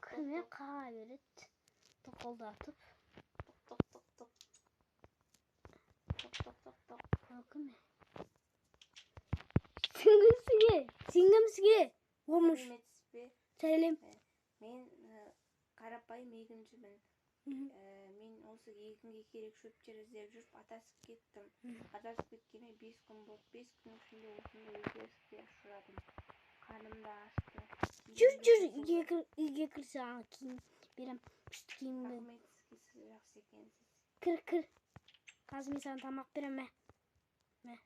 Kime kağa verit. Tıkıldatıp. Tok. Kime. Singimsiге. Olmuş. Selim. Men qarapayım egimchimin. Men осы егінге керек шөптер іздеп жүріп адасып кеттім. Адасып кеткеніме 5 күн болды. 5 күннің ішінде осындай өзгеріске ұшырадым. Karnım da açtı. Жүр үйге кірсе киім берем. Күшті киімді. Рахмет, сіз жақсы екенсіз. Кір. Қазір мен саған тамақ берем. Мен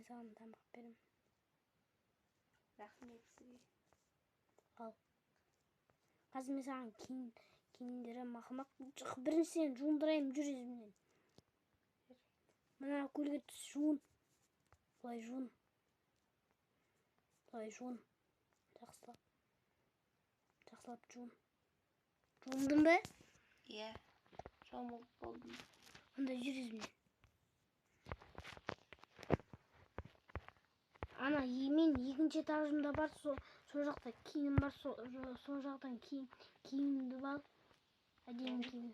саған тамақ берем. Рахмет сізге. Ал. Қазір мен саған киімдерім мақымақ. Біріншіден жуындырайын жүр ізімнен. Мына көлге түс жуын. Былай жуын. Жақсылап жуын. Жуындың ба? Иә, жамылып болдым. Онда жүр ізімнен. Ана мен екінші этажымда бар, сол жақта киім бар, сол жақтан киімді бар. Әдемі киім.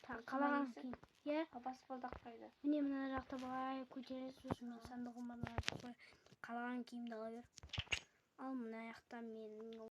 Қалаған киім. Иә? Баспалдақ қайда? Міне мына жақта былай көтересіз, сосын мен сандығым бар, қалаған киімді ала бер. Ал мына жақта менің